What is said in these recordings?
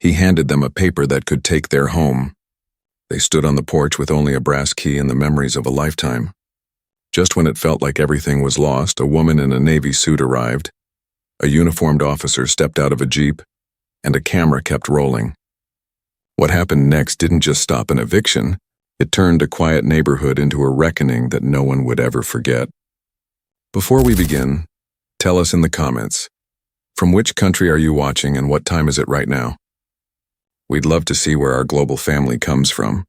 He handed them a paper that could take their home. They stood on the porch with only a brass key and the memories of a lifetime. Just when it felt like everything was lost, a woman in a navy suit arrived. A uniformed officer stepped out of a jeep, and a camera kept rolling. What happened next didn't just stop an eviction, it turned a quiet neighborhood into a reckoning that no one would ever forget. Before we begin, tell us in the comments, from which country are you watching and what time is it right now? We'd love to see where our global family comes from.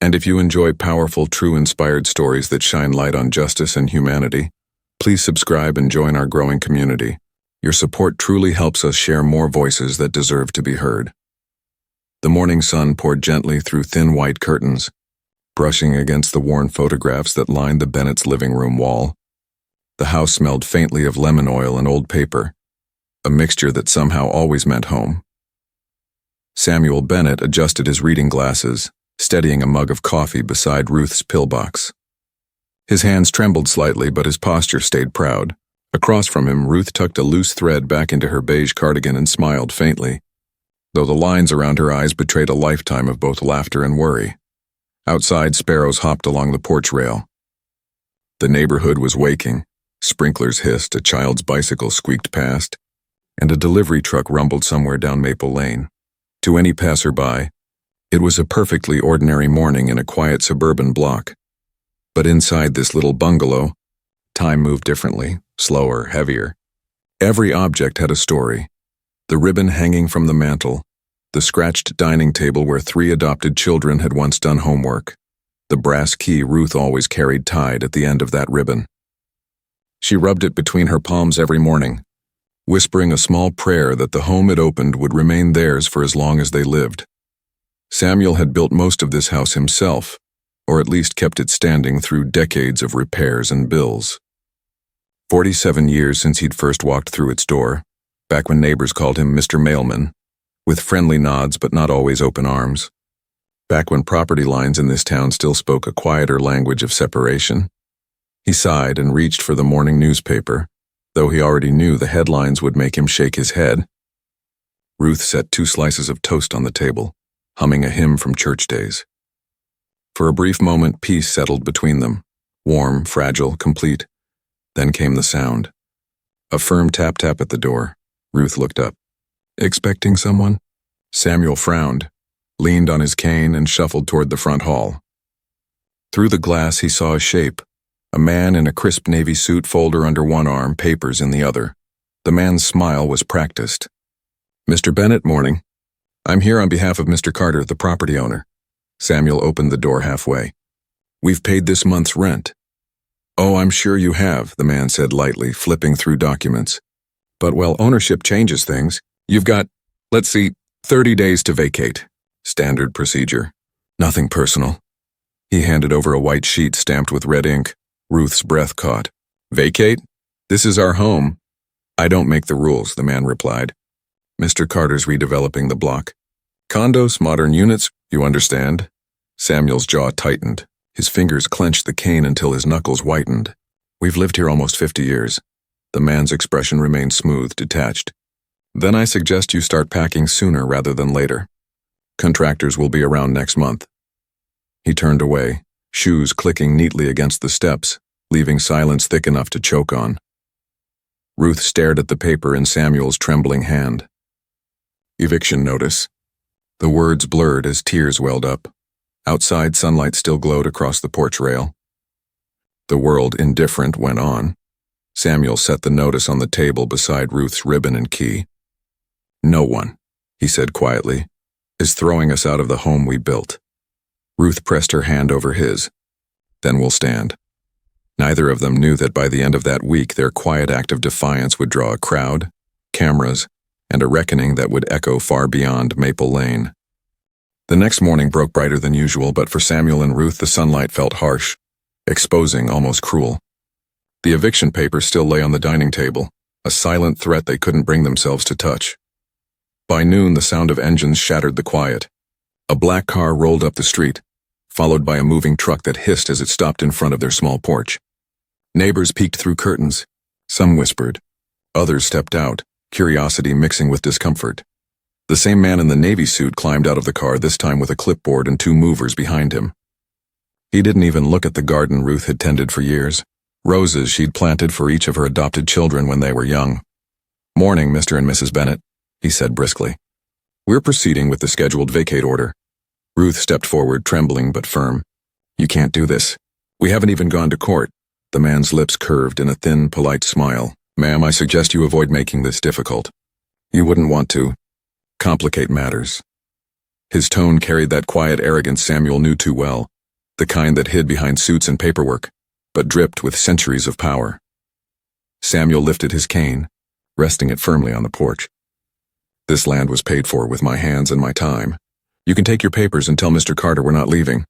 And if you enjoy powerful, true, inspired stories that shine light on justice and humanity, please subscribe and join our growing community. Your support truly helps us share more voices that deserve to be heard. The morning sun poured gently through thin white curtains, brushing against the worn photographs that lined the Bennett's living room wall. The house smelled faintly of lemon oil and old paper, a mixture that somehow always meant home. Samuel Bennett adjusted his reading glasses, steadying a mug of coffee beside Ruth's pillbox. His hands trembled slightly, but his posture stayed proud. Across from him, Ruth tucked a loose thread back into her beige cardigan and smiled faintly, though the lines around her eyes betrayed a lifetime of both laughter and worry. Outside, sparrows hopped along the porch rail. The neighborhood was waking. Sprinklers hissed, a child's bicycle squeaked past, and a delivery truck rumbled somewhere down Maple Lane. To any passerby, it was a perfectly ordinary morning in a quiet suburban block. But inside this little bungalow, time moved differently, slower, heavier. Every object had a story. The ribbon hanging from the mantel, the scratched dining table where 3 adopted children had once done homework, the brass key Ruth always carried tied at the end of that ribbon. She rubbed it between her palms every morning, whispering a small prayer that the home it opened would remain theirs for as long as they lived. Samuel had built most of this house himself, or at least kept it standing through decades of repairs and bills. 47 years since he'd first walked through its door, back when neighbors called him Mr. Mailman, with friendly nods but not always open arms. Back when property lines in this town still spoke a quieter language of separation. He sighed and reached for the morning newspaper, though he already knew the headlines would make him shake his head. Ruth set 2 slices of toast on the table, humming a hymn from church days. For a brief moment, peace settled between them, warm, fragile, complete. Then came the sound. A firm tap-tap at the door. Ruth looked up. "Expecting someone?" Samuel frowned, leaned on his cane, and shuffled toward the front hall. Through the glass, he saw a shape. A man in a crisp navy suit, folder under one arm, papers in the other. The man's smile was practiced. "Mr. Bennett, morning. I'm here on behalf of Mr. Carter, the property owner." Samuel opened the door halfway. "We've paid this month's rent." "Oh, I'm sure you have," the man said lightly, flipping through documents. "But while ownership changes things, you've got, 30 days to vacate. Standard procedure. Nothing personal." He handed over a white sheet stamped with red ink. Ruth's breath caught. "Vacate? This is our home." "I don't make the rules," the man replied. "Mr. Carter's redeveloping the block. Condos, modern units, you understand?" Samuel's jaw tightened. His fingers clenched the cane until his knuckles whitened. "We've lived here almost 50 years. The man's expression remained smooth, detached. "Then I suggest you start packing sooner rather than later. Contractors will be around next month." He turned away, shoes clicking neatly against the steps, leaving silence thick enough to choke on. Ruth stared at the paper in Samuel's trembling hand. "Eviction notice." The words blurred as tears welled up. Outside, sunlight still glowed across the porch rail. The world, indifferent, went on. Samuel set the notice on the table beside Ruth's ribbon and key. "No one," he said quietly, "is throwing us out of the home we built." Ruth pressed her hand over his. "Then we'll stand." Neither of them knew that by the end of that week their quiet act of defiance would draw a crowd, cameras, and a reckoning that would echo far beyond Maple Lane. The next morning broke brighter than usual, but for Samuel and Ruth the sunlight felt harsh, exposing, almost cruel. The eviction papers still lay on the dining table, a silent threat they couldn't bring themselves to touch. By noon the sound of engines shattered the quiet. A black car rolled up the street, followed by a moving truck that hissed as it stopped in front of their small porch. Neighbors peeked through curtains. Some whispered. Others stepped out, curiosity mixing with discomfort. The same man in the navy suit climbed out of the car, this time with a clipboard and 2 movers behind him. He didn't even look at the garden Ruth had tended for years, roses she'd planted for each of her adopted children when they were young. "Morning, Mr. and Mrs. Bennett," he said briskly. "We're proceeding with the scheduled vacate order." Ruth stepped forward, trembling but firm. "You can't do this. We haven't even gone to court." The man's lips curved in a thin, polite smile. "Ma'am, I suggest you avoid making this difficult. You wouldn't want to complicate matters." His tone carried that quiet arrogance Samuel knew too well, the kind that hid behind suits and paperwork, but dripped with centuries of power. Samuel lifted his cane, resting it firmly on the porch. "This land was paid for with my hands and my time. You can take your papers and tell Mr. Carter we're not leaving."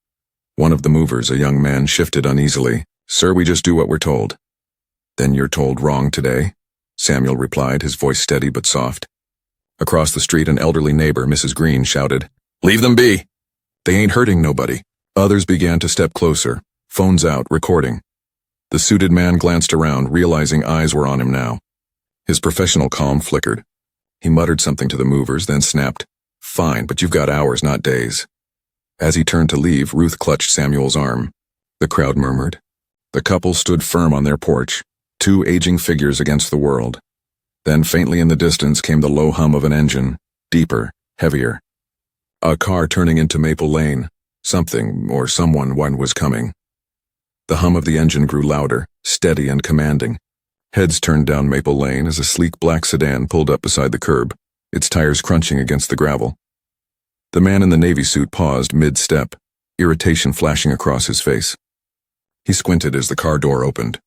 One of the movers, a young man, shifted uneasily. "Sir, we just do what we're told." "Then you're told wrong today," Samuel replied, his voice steady but soft. Across the street, an elderly neighbor, Mrs. Green, shouted, "Leave them be! They ain't hurting nobody." Others began to step closer, phones out, recording. The suited man glanced around, realizing eyes were on him now. His professional calm flickered. He muttered something to the movers, then snapped, "Fine, but you've got hours, not days." As he turned to leave, Ruth clutched Samuel's arm. The crowd murmured. The couple stood firm on their porch, 2 aging figures against the world. Then faintly in the distance came the low hum of an engine, deeper, heavier. A car turning into Maple Lane. Something, or someone, was coming. The hum of the engine grew louder, steady and commanding. Heads turned down Maple Lane as a sleek black sedan pulled up beside the curb, its tires crunching against the gravel. The man in the navy suit paused mid-step, irritation flashing across his face. He squinted as the car door opened.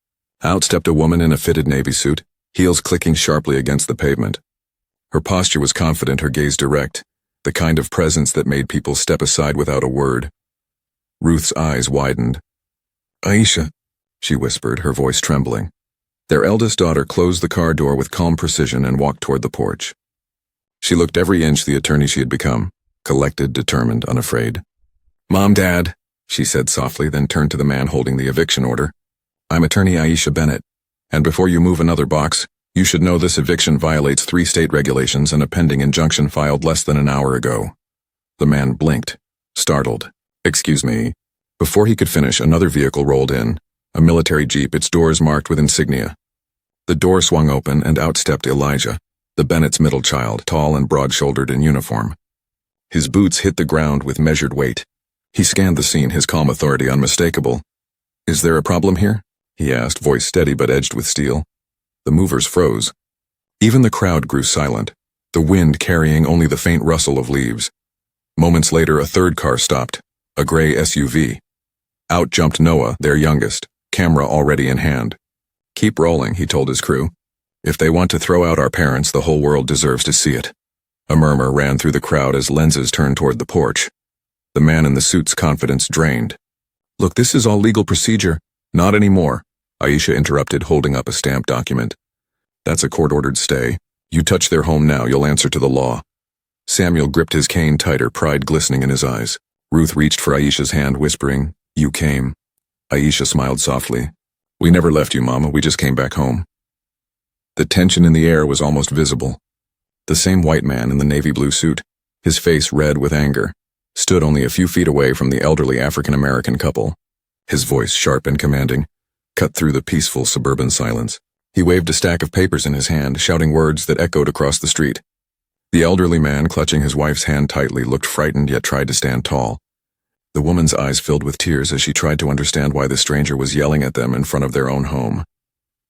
Out stepped a woman in a fitted navy suit, heels clicking sharply against the pavement. Her posture was confident, her gaze direct, the kind of presence that made people step aside without a word. Ruth's eyes widened. "Aisha," she whispered, her voice trembling. Their eldest daughter closed the car door with calm precision and walked toward the porch. She looked every inch the attorney she had become, collected, determined, unafraid. "Mom, Dad," she said softly, then turned to the man holding the eviction order. "I'm attorney Aisha Bennett, and before you move another box, you should know this eviction violates 3 state regulations and a pending injunction filed less than an hour ago." The man blinked, startled. "Excuse me." Before he could finish, another vehicle rolled in, a military jeep, its doors marked with insignia. The door swung open and out stepped Elijah, the Bennett's middle child, tall and broad-shouldered in uniform. His boots hit the ground with measured weight. He scanned the scene, his calm authority unmistakable. "Is there a problem here?" he asked, voice steady but edged with steel. The movers froze. Even the crowd grew silent, the wind carrying only the faint rustle of leaves. Moments later, a third car stopped, a gray SUV. Out jumped Noah, their youngest, camera already in hand. "Keep rolling," he told his crew. "If they want to throw out our parents, the whole world deserves to see it." A murmur ran through the crowd as lenses turned toward the porch. The man in the suit's confidence drained. "Look, this is all legal procedure." "Not anymore," Aisha interrupted, holding up a stamped document. "That's a court-ordered stay. You touch their home now, you'll answer to the law." Samuel gripped his cane tighter, pride glistening in his eyes. Ruth reached for Aisha's hand, whispering, "You came." Aisha smiled softly. "We never left you, Mama, we just came back home." The tension in the air was almost visible. The same white man in the navy blue suit, his face red with anger, stood only a few feet away from the elderly African-American couple. His voice, sharp and commanding, cut through the peaceful suburban silence. He waved a stack of papers in his hand, shouting words that echoed across the street. The elderly man, clutching his wife's hand tightly, looked frightened yet tried to stand tall. The woman's eyes filled with tears as she tried to understand why the stranger was yelling at them in front of their own home.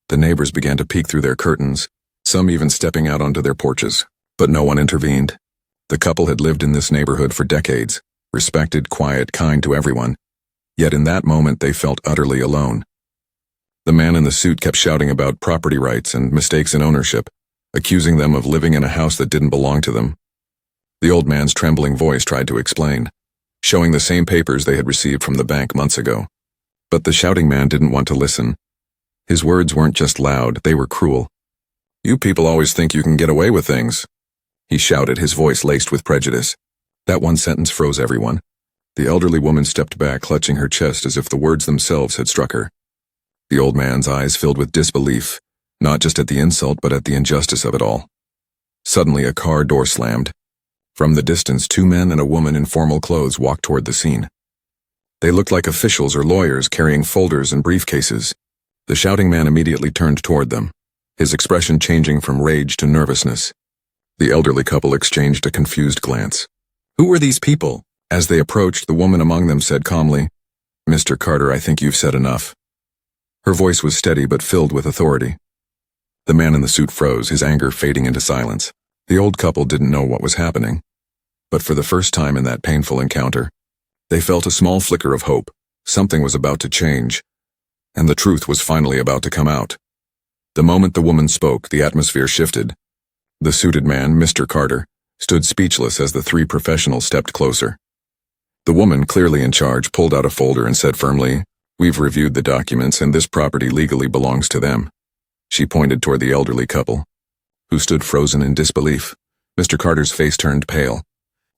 The neighbors began to peek through their curtains, some even stepping out onto their porches, but no one intervened. The couple had lived in this neighborhood for decades, respected, quiet, kind to everyone. Yet in that moment they felt utterly alone. The man in the suit kept shouting about property rights and mistakes in ownership, accusing them of living in a house that didn't belong to them. The old man's trembling voice tried to explain, showing the same papers they had received from the bank months ago. But the shouting man didn't want to listen. His words weren't just loud, they were cruel. "You people always think you can get away with things," he shouted, his voice laced with prejudice. That one sentence froze everyone. The elderly woman stepped back, clutching her chest as if the words themselves had struck her. The old man's eyes filled with disbelief, not just at the insult but at the injustice of it all. Suddenly a car door slammed. From the distance, two men and a woman in formal clothes walked toward the scene. They looked like officials or lawyers carrying folders and briefcases. The shouting man immediately turned toward them, his expression changing from rage to nervousness. The elderly couple exchanged a confused glance. Who were these people? As they approached, the woman among them said calmly, "Mr. Carter, I think you've said enough." Her voice was steady but filled with authority. The man in the suit froze, his anger fading into silence. The old couple didn't know what was happening, but for the first time in that painful encounter, they felt a small flicker of hope. Something was about to change, and the truth was finally about to come out. The moment the woman spoke, the atmosphere shifted. The suited man, Mr. Carter, stood speechless as the three professionals stepped closer. The woman, clearly in charge, pulled out a folder and said firmly, "We've reviewed the documents and this property legally belongs to them." She pointed toward the elderly couple, who stood frozen in disbelief. Mr. Carter's face turned pale.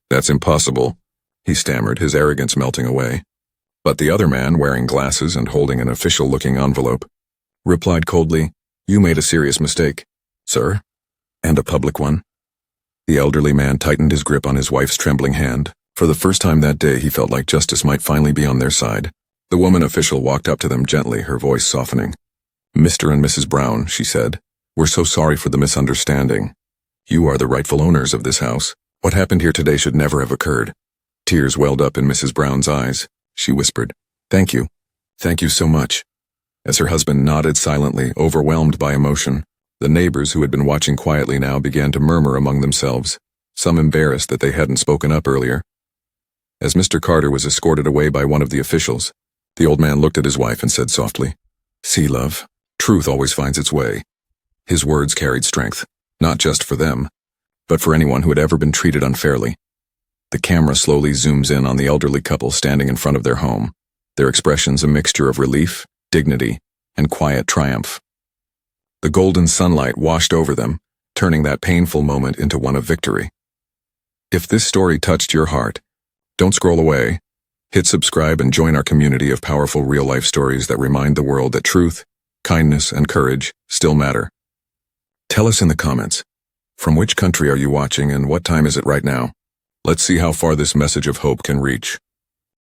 "That's impossible," he stammered, his arrogance melting away. But the other man, wearing glasses and holding an official-looking envelope, replied coldly, "You made a serious mistake, sir, and a public one." The elderly man tightened his grip on his wife's trembling hand. For the first time that day, he felt like justice might finally be on their side. The woman official walked up to them gently, her voice softening. "Mr. and Mrs. Brown," she said, "we're so sorry for the misunderstanding. You are the rightful owners of this house. What happened here today should never have occurred." Tears welled up in Mrs. Brown's eyes. She whispered, "Thank you. Thank you so much." As her husband nodded silently, overwhelmed by emotion, the neighbors who had been watching quietly now began to murmur among themselves, some embarrassed that they hadn't spoken up earlier. As Mr. Carter was escorted away by one of the officials, the old man looked at his wife and said softly, "See, love, truth always finds its way." His words carried strength, not just for them, but for anyone who had ever been treated unfairly. The camera slowly zooms in on the elderly couple standing in front of their home, their expressions a mixture of relief, dignity, and quiet triumph. The golden sunlight washed over them, turning that painful moment into one of victory. If this story touched your heart, don't scroll away. Hit subscribe and join our community of powerful real-life stories that remind the world that truth, kindness, and courage still matter. Tell us in the comments, from which country are you watching and what time is it right now? Let's see how far this message of hope can reach.